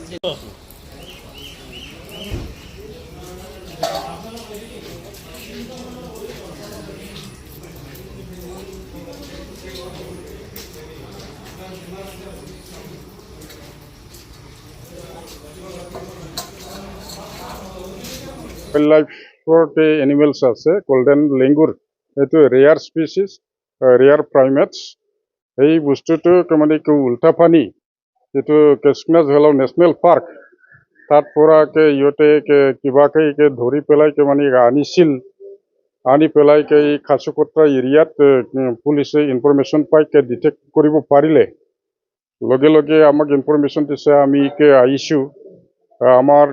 লাইফৰ এনিমেলছ আছে গোল্ডেন লেংগুৰ এইটো ৰেয়াৰ স্পিচিছ ৰেয়াৰ প্ৰাইমেটছ এই বস্তুটো মানে উল্টা পানী যিটো কেচমিনাছ ভেলাও নেশ্যনেল পাৰ্ক তাত পৰা ইহঁতে কিবাকে ধৰি পেলাই মানে আনিছিল আনি পেলাই এই খাচুকত্ৰা এৰিয়াত পুলিচে ইনফৰমেশ্যন পাই ডিটেক্ট কৰিব পাৰিলে লগে লগে আমাক ইনফৰমেশ্যন দিছে আমি আহিছোঁ আমাৰ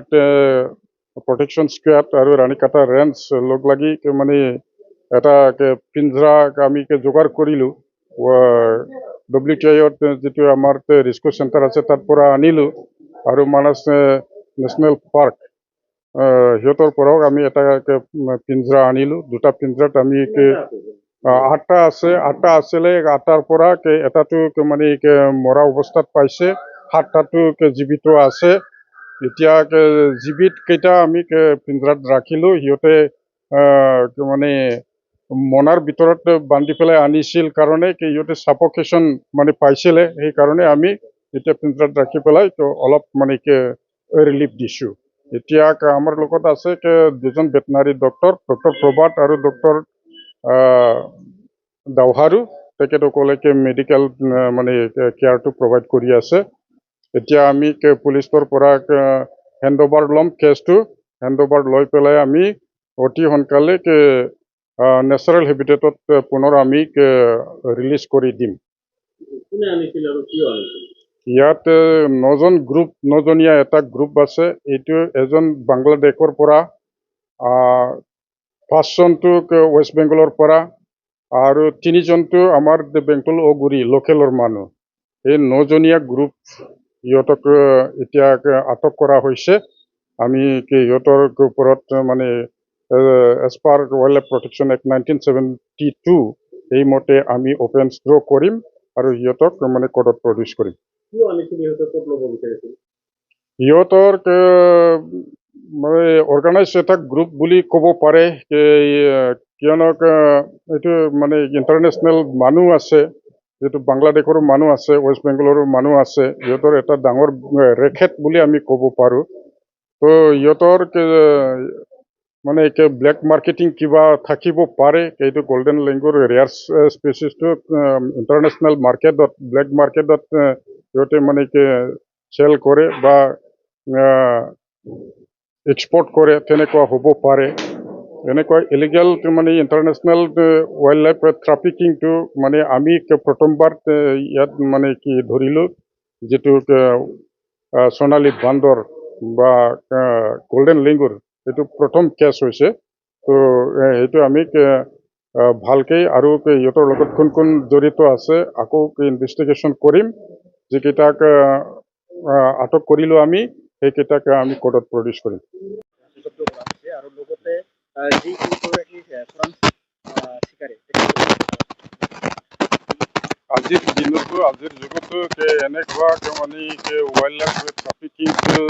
প্ৰটেকশ্যন স্কোৱাড আৰু ৰাণীকাটা ৰেঞ্জ লগ লাগি মানে এটা পিঞ্জৰা আমি যোগাৰ কৰিলোঁ WTIৰ যিটো আমাৰ ৰিস্কিউ চেণ্টাৰ আছে তাৰ পৰা আনিলোঁ আৰু মানাস নেশ্যনেল পাৰ্ক সিহঁতৰ পৰাও আমি এটা পিঞ্জৰা আনিলোঁ দুটা পিঞ্জৰাত আমি আঠটা আছিলে আঠটাৰ পৰা এটাটো মানে মৰা অৱস্থাত পাইছে 7টাটো জীৱিত আছে এতিয়া জীৱিত কেইটা আমি পিঞ্জৰাত ৰাখিলোঁ সিহঁতে মানে মনাৰ ভিতৰত বান্ধি পেলাই আনিছিল কাৰণে সিহঁতে ছাফকেশ্যন মানে পাইছিলে সেইকাৰণে আমি এতিয়া পিঞ্জৰাত ৰাখি পেলাই অলপ মানে ৰিলিফ দিছোঁ এতিয়া আমাৰ লগত আছে দুজন ভেটেনাৰী ডক্টৰ প্ৰভাত আৰু ডক্টৰ দাওহাৰু তেখেতসকলে মেডিকেল মানে কেয়াৰটো প্ৰভাইড কৰি আছে এতিয়া আমি পুলিচৰ পৰা হেণ্ডঅভাৰ ল'ম কেছটো হেণ্ডঅভাৰ লৈ পেলাই আমি অতি সোনকালে নেচাৰেল হেবিটেটত পুনৰ আমি ৰিলিজ কৰি দিম ইয়াত 9জনীয়া এটা গ্ৰুপ আছে এইটো এজন বাংলাদেশৰ পৰা 5জনটো ৱেষ্ট বেংগলৰ পৰা আৰু 3জনটো আমাৰ বেংগল অগুৰি লোকেলৰ মানুহ এই 9জনীয়া গ্ৰুপ ইহঁতক এতিয়া আটক কৰা হৈছে আমি ইহঁতৰ ওপৰত মানে as per wildlife protection act 1972 সেইমতে আমি অফেন্স ড্ৰ কৰিম আৰু ইহঁতক মানে কোৰ্টত প্ৰডিউচ কৰিম ইহঁতৰ মানে অৰ্গেনাইজ এটা গ্ৰুপ বুলি ক'ব পাৰে কিয়নো এইটো মানে ইণ্টাৰনেশ্যনেল মানুহ আছে যিটো বাংলাদেশৰো মানুহ আছে ৱেষ্ট বেংগলৰো মানুহ আছে ইহঁতৰ এটা ডাঙৰ ৰেকেট বুলি আমি ক'ব পাৰোঁ তো ইহঁতৰ মানে ব্লেক মাৰ্কেটিং কিবা থাকিব পাৰে এইটো গোল্ডেন লেংগুৰ ৰেয়াৰ স্পেচিছটো ইণ্টাৰনেশ্যনেল মাৰ্কেটত ব্লেক মাৰ্কেটত ইহঁতে মানে চেল কৰে বা এক্সপৰ্ট কৰে তেনেকুৱা হ'ব পাৰে এনেকুৱা ইলিগেল মানে ইণ্টাৰনেশ্যনেল ৱাইল্ড লাইফ ট্ৰাফিকিংটো মানে আমি প্ৰথমবাৰ ইয়াত মানে ধৰিলোঁ যিটো সোণালী বান্দৰ বা গোল্ডেন লেংগুৰ এইটো প্ৰথম কেছ হৈছে তো সেইটো আমি ভালকৈ আৰু ইহঁতৰ লগত কোন কোন জড়িত আছে আকৌ ইনভেষ্টিগেশ্যন কৰিম যিকেইটাক আটক কৰিলোঁ আমি সেইকেইটাক আমি কোৰ্টত প্ৰডিউচ কৰিম আজিৰ দিনতো আজিৰ যুগতো এনেকুৱা মানে ৱাইল্ড লাইফ ট্ৰাফিকিংটো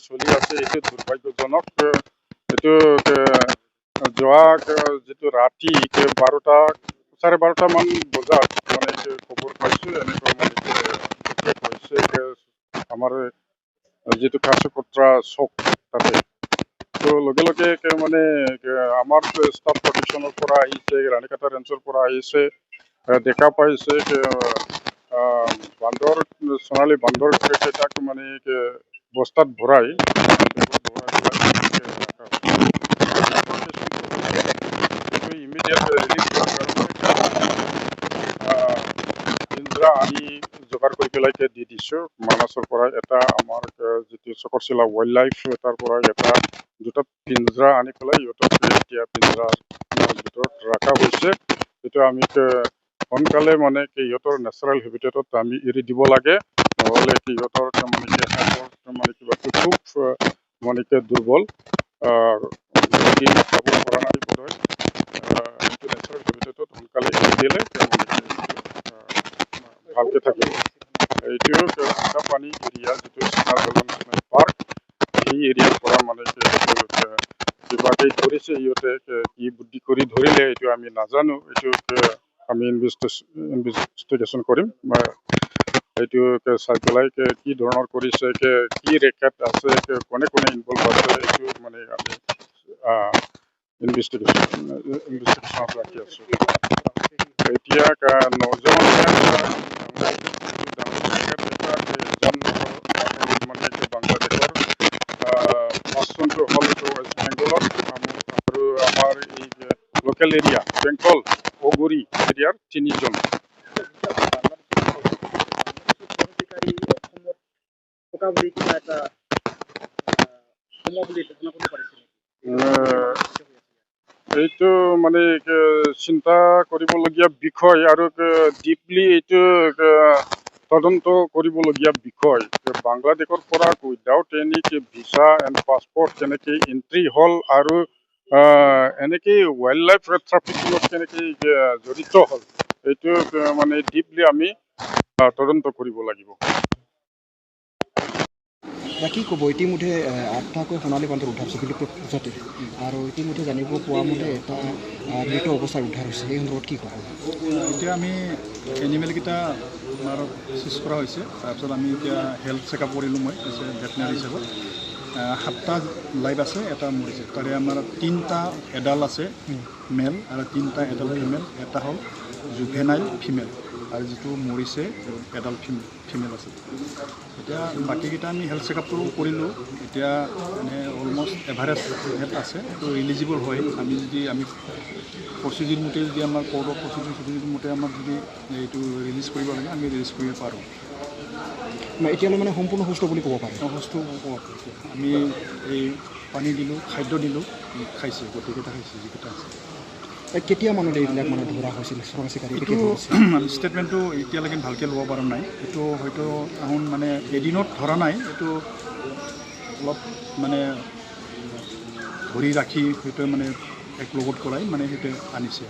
চলি আছে এইটো দুৰ্ভাগ্যজনক এইটো যোৱা যিটো ৰাতি 12:30মান বজাত মানে খবৰ পাইছোঁ এনেকুৱা মানে হৈছে আমাৰ যিটো খাচুকত্ৰা চক তাতে তো লগে লগে মানে আমাৰ ষ্টাফ প্ৰটেকশ্যনৰ পৰা আহিছে ৰাণীকাটা ৰেঞ্জৰ পৰা আহিছে দেখা পাইছে বান্দৰ সোণালী বান্দৰ কেইটাক মানে বস্তাত ভৰাই ইমিডিয়েট ৰিলিজ পিঞ্জৰা আনি যোগাৰ কৰি পেলাই দি দিছোঁ মানাসৰ পৰা এটা আমাৰ যিটো চকৰচিলা ৱাইল্ড লাইফ তাৰ পৰা এটা দুটা পিঞ্জৰা আনি পেলাই ইহঁতক এতিয়া পিঞ্জৰাৰ ভিতৰত ৰখা হৈছে সেইটো আমি সোনকালে মানে ইহঁতৰ নেচাৰেল হেবিটেটত আমি এৰি দিব লাগে নহ'লে ইহঁতৰ মানে কিবাটো খুব মানে দুৰ্বল যাব পৰা নাই বোধহয় এইটো নেচাৰেল হেবিটেটত সোনকালে এৰি দিলে ভালকৈ থাকিব এইটো পানী এৰিয়া যিটো নেশ্যনেল পাৰ্ক এই এৰিয়াৰ পৰা মানে কিবাকে ধৰিছে ইহঁতে কি বুদ্ধি কৰি ধৰিলে এইটো আমি নাজানো এইটো আমি ইনভেষ্টিগেশ্যন কৰিম এইটো চাই পেলাই কি ধৰণৰ কৰিছে কি ৰেকেট আছে কোনে কোনে ইনভলভ আছে এইটো মানে আমি ইনভেষ্টিগেশ্যনত ৰাখি আছোঁ এতিয়া 9জন মানে বাংলাদেশৰ 5জনটো হ'ল এইটো ৱেষ্ট বেংগলত আৰু আমাৰ এই লোকেল এৰিয়া বেংগল অগুৰি এৰিয়াৰ 3জন এইটো মানে চিন্তা কৰিবলগীয়া বিষয় আৰু ডিপলি এইটো তদন্ত কৰিবলগীয়া বিষয় বাংলাদেশৰ পৰা without any visa and passport কেনেকৈ এণ্ট্ৰি হ'ল আৰু এনেকৈ ৱাইল্ড লাইফ ট্ৰাফিকিঙত কেনেকৈ জড়িত হ'ল এইটো মানে ডিপলি আমি তদন্ত কৰিব লাগিব কি ক'ব ইতিমধ্যে 8টাকৈ সোণালী বান্দৰ উদ্ধাৰ হৈছে বিলুপ্ত প্ৰজাতি আৰু ইতিমধ্যে জানিব পোৱা মতে এটা মৃত অৱস্থাত উদ্ধাৰ হৈছে এই সন্দৰ্ভত কি ক'ব এতিয়া আমি এনিমেলকেইটা আমাৰ চিজ কৰা হৈছে তাৰপিছত আমি এতিয়া হেল্থ চেকআপ কৰিলোঁ মই ভেটেনাৰী হিচাপত 7টা লাইভ আছে এটা মৰিছে তাৰে আমাৰ 3টা এডাল্ট আছে মেল আৰু 3টা এডাল্ট ফিমেল এটা হ'ল জুভেনাইল ফিমেল আৰু যিটো মৰিছে এডাল্ট ফিমেল আছে এতিয়া বাকীকেইটা আমি হেল্থ চেকআপটো কৰিলোঁ এতিয়া মানে অলমষ্ট এভাৰেজ হেল্থ আছে তো ইলিজিবল হয় আমি যদি প্ৰচিডিউৰ মতে যদি আমাৰ কোৰ্টৰ প্ৰচিডিউৰ মতে আমাক যদি এইটো ৰিলিজ কৰিব লাগে আমি ৰিলিজ কৰিব পাৰোঁ এতিয়ালৈ মানে সম্পূৰ্ণ সুস্থ বুলি ক'ব পাৰি সুস্থ আমি এই পানী দিলোঁ খাদ্য দিলোঁ খাইছে গোটেইকেইটা খাইছে যিকেইটা আছে কেতিয়া মানুহ এইবিলাক মানে ধৰা হৈছিল চোৰাং চিকাৰী ষ্টেটমেণ্টটো এতিয়ালৈকে ভালকৈ ল'ব পৰা নাই এইটো হয়তো আহোন মানে এদিনত ধৰা নাই এইটো অলপ মানে ধৰি ৰাখি হয়তো মানে এক লগত কৰাই মানে সেইটো আনিছে